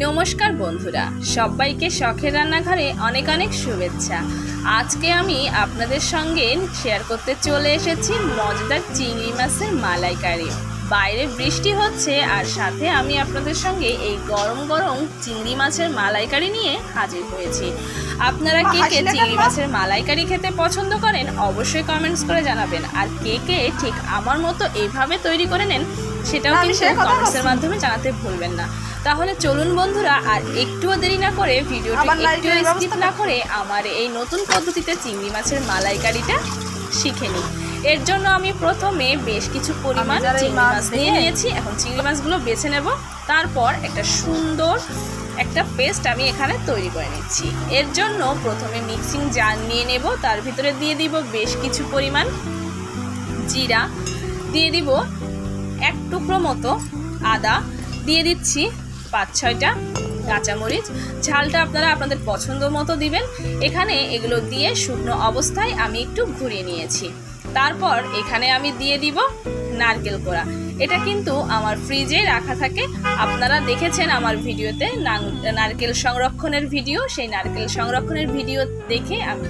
নমস্কার বন্ধুরা, সবাইকে শখের রান্নাঘরে অনেক অনেক শুভেচ্ছা। আজকে আমি আপনাদের সঙ্গে শেয়ার করতে চলে এসেছি মজাদার চিংড়ি মাছের মালাইকারি। বাইরে বৃষ্টি হচ্ছে আর সাথে আমি আপনাদের সঙ্গে এই গরম গরম চিংড়ি মাছের মালাইকারি নিয়ে হাজির হয়েছি। আপনারা কে কে চিংড়ি মাছের মালাইকারি খেতে পছন্দ করেন অবশ্যই কমেন্টস করে জানাবেন। আর কে কে ঠিক আমার মতো এইভাবে তৈরি করে নেন সেটাও কিন্তু কমেন্টসের মাধ্যমে জানাতে ভুলবেন না। তাহলে চলুন বন্ধুরা, আর একটুও দেরি না করে ভিডিওটি একটু স্কিপ না করে আমার এই নতুন পদ্ধতিতে চিংড়ি মাছের মালাইকারিটা শিখে নিই। এর জন্য আমি প্রথমে বেশ কিছু পরিমাণ চিংড়ি মাছ নিয়ে নিয়েছি। এখন চিংড়ি মাছগুলো বেছে নেব, তারপর একটা সুন্দর একটা পেস্ট আমি এখানে তৈরি করে নিচ্ছি। এর জন্য প্রথমে মিক্সিং জার নিয়ে নেব, তার ভিতরে দিয়ে দিব বেশ কিছু পরিমাণ জিরা, দিয়ে দিব এক টুকরো মতো আদা, দিয়ে দিচ্ছি 5-6টা কাঁচামরিচ। ঝালটা আপনারা আপনাদের পছন্দ মতো দিবেন। এখানে এগুলো দিয়ে শুকনো অবস্থায় আমি একটু ঘুরিয়ে নিয়েছি। তারপর এখানে আমি দিয়ে দিব নারকেল কোড়া। এটা কিন্তু আমার ফ্রিজে রাখা থাকে, আপনারা দেখেছেন আমার ভিডিওতে নারকেল সংরক্ষণের ভিডিও। সেই নারকেল সংরক্ষণের ভিডিও দেখে আমি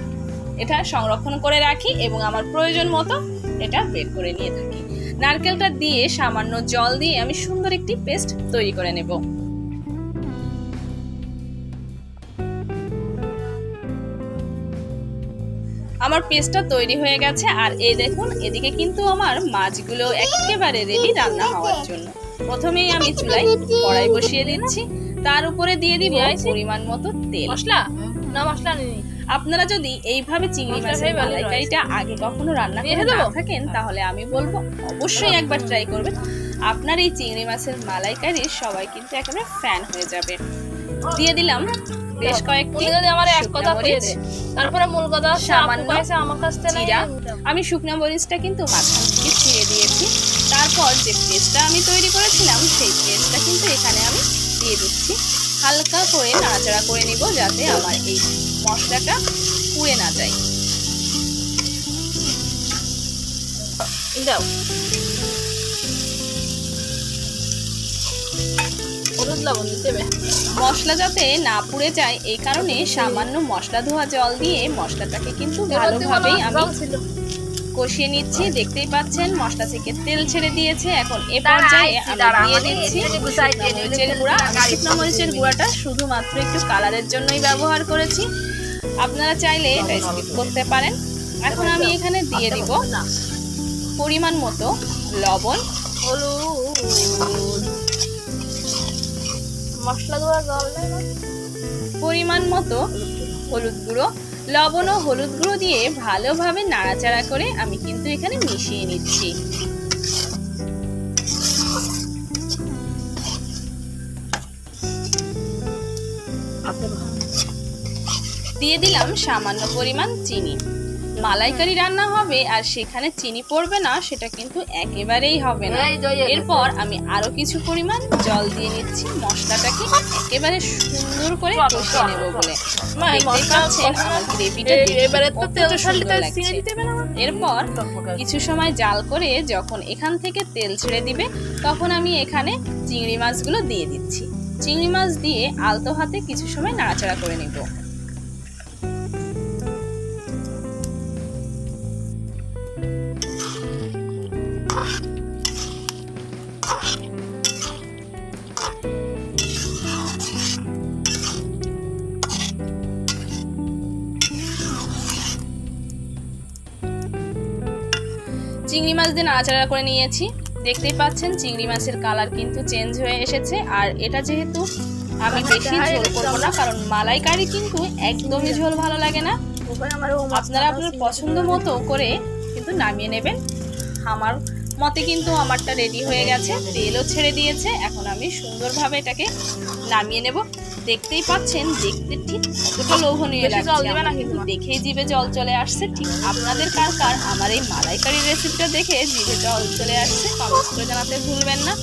এটা সংরক্ষণ করে রাখি এবং আমার প্রয়োজন মতো এটা বের করে নিয়ে থাকি। নারকেলটা দিয়ে সামান্য জল দিয়ে আমি সুন্দর একটি পেস্ট তৈরি করে নেব। আমার পেস্টটা তৈরি হয়ে গেছে। আর এই দেখুন, এদিকে কিন্তু আমার মাছগুলো একেবারে রেডি রান্না হওয়ার জন্য। প্রথমেই আমি চুলায় কড়াই বসিয়ে দিচ্ছি, তার উপরে দিয়ে দিব পরিমাণ মতো তেল। মশলা না মশলা নেই। আপনারা যদি এইভাবে চিংড়ি মাছের মালাইকারিটা আগে কখনো রান্না করে না থাকেন তাহলে আমি বলবো অবশ্যই একবার ট্রাই করবেন। আপনার এই চিংড়ি মাছের মালাইকারির সবাই কিন্তু একেবারে ফ্যান হয়ে যাবে। দিয়ে দিলাম বেশ কয়েকটি তারপরে মূল কথা সামান্য জিরা। আমি শুকনো মরিচটা কিন্তু মাঝখান থেকে ছিঁড়ে দিয়েছি। তারপর যে পেস্টটা আমি তৈরি করেছিলাম সেই পেস্টটা কিন্তু এখানে আমি দিয়ে দিচ্ছি। হালকা করে নাড়াচাড়া করে নিব যাতে আমার এই মশলাটা পুড়ে না যায়। দাও মশলা যাতে না পুড়ে যায় এই কারণে সামান্য মশলা ধোয়া জল দিয়ে মশলাটাকে কিন্তু ভালোভাবেই আমি কষিয়ে নিচ্ছি। দেখতেই পাচ্ছেন মশলা থেকে তেল ছেড়ে দিয়েছে। এখন এ পর্যায়ে আমি দিয়ে দিচ্ছি মরিচের গুঁড়া। শুকনো মরিচের গুঁড়াটা শুধুমাত্র একটু কালারের জন্যই ব্যবহার করেছি, আপনারা চাইলে এটা স্কিপ করতে পারেন। এখন আমি এখানে দিয়ে দিব পরিমাণ মতো লবণ, মশলা ধোয়া জল, পরিমাণ মতো হলুদ গুঁড়ো। লবণ ও হলুদ গুঁড়ো দিয়ে ভালোভাবে নাড়াচাড়া করে আমি কিন্তু এখানে মিশিয়ে নিচ্ছি। দিয়ে দিলাম সামান্য পরিমাণ চিনি। মালাইকারি রান্না হবে আর সেখানে চিনি পড়বে না সেটা কিন্তু একেবারেই হবে না। এরপর আমি আরো কিছু পরিমাণ জল দিয়ে নিচ্ছি মশলাটাকে একেবারে সুন্দর করে কষিয়ে নেব বলে। এরপর কিছু সময় জাল করে যখন এখান থেকে তেল ছেড়ে দিবে তখন আমি এখানে চিংড়ি মাছগুলো দিয়ে দিচ্ছি। চিংড়ি মাছ দিয়ে আলতো হাতে কিছু সময় নাড়াচাড়া করে নেব। চিংড়ি মাছ দিয়ে নাড়াচাড়া করে নিয়েছি। দেখতেই পাচ্ছেন চিংড়ি মাছের কালার কিন্তু চেঞ্জ হয়ে এসেছে। আর এটা যেহেতু আমি বেশি ঝোল করবো না, কারণ মালাইকারি কিন্তু একদমই ঝোল ভালো লাগে না, আপনারা আপনার পছন্দ মতো করে কিন্তু নামিয়ে নেবেন। আমার মতে কিন্তু আমারটা রেডি হয়ে গেছে, তেলও ছেড়ে দিয়েছে। এখন আমি সুন্দরভাবে এটাকে নামিয়ে নেব। দেখতেই পাচ্ছেন দেখতে ঠিক কতটা লোভনীয় লাগছে, কিন্তু দেখেই জিভে জল চলে আসছে। ঠিক আপনাদের কার কার আমার এই মালাইকারির রেসিপিটা দেখে জিভে জল চলে আসছে কমেন্টস করে জানাতে ভুলবেন না।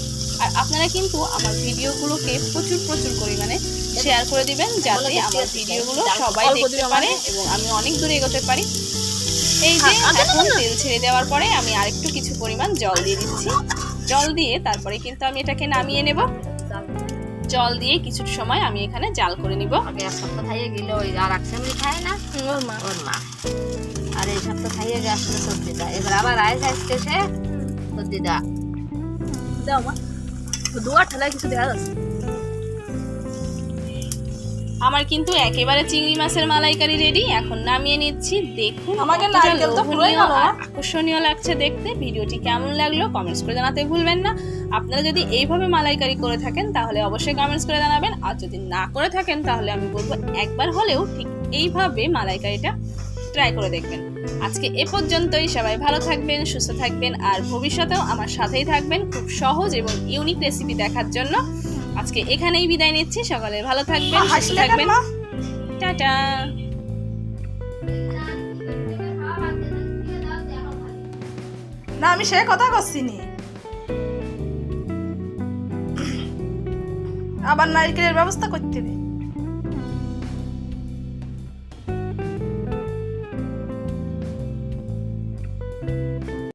আর আপনারা কিন্তু আমার ভিডিওগুলোকে প্রচুর পরিমাণে শেয়ার করে দিবেন যাতে আমার ভিডিওগুলো সবাই দেখতে পারে এবং আমি অনেক দূরে এগোতে পারি। এই যে এখন তেল ছেড়ে দেওয়ার পরে আমি আরেকটু কিছু পরিমাণ জল দিয়ে দিচ্ছি। জল দিয়ে তারপরে কিন্তু আমি এটাকে নামিয়ে নেব। জল দিয়ে কিছু সময় আমি এখানে জাল করে নিব। আগে এক সপ্তাহ খাইয়ে গেল ওই আর এক সেমনি খায় না ওর মা আর এই সপ্তাহ খাইয়ে গেছিল সর্দি দা এবার আবার আইস আসছে সে সর্দি দা দাও মা দুয়া ঠেলায় কিছু দেওয়া যাচ্ছে। আমার কিন্তু একেবারে চিংড়ি মাছের মালাইকারি রেডি। এখন নামিয়ে নিচ্ছি। দেখুন আমাকে কতটা নারকেল তো পুরোই লোভনীয় ভালো আর না। আকর্ষণীয় লাগছে দেখতে। ভিডিওটি কেমন লাগলো কমেন্টস করে জানাতে ভুলবেন না। আপনারা যদি এইভাবে মালাইকারি করে থাকেন তাহলে অবশ্যই কমেন্টস করে জানাবেন, আর যদি না করে থাকেন তাহলে আমি বলবো একবার হলেও ঠিক এইভাবে মালাইকারিটা ট্রাই করে দেখবেন। আজকে এ পর্যন্তই। সবাই ভালো থাকবেন, সুস্থ থাকবেন, আর ভবিষ্যতেও আমার সাথেই থাকবেন খুব সহজ এবং ইউনিক রেসিপি দেখার জন্য। আজকে এখানেই বিদায় নিচ্ছি। সকালে ভালো থাকবেন, সুস্থ হাসলে কেন থাকবেন। মা? টাটা। না আমি সে কথা করছি নি। আবার নারকেলের ব্যবস্থা করতে দে।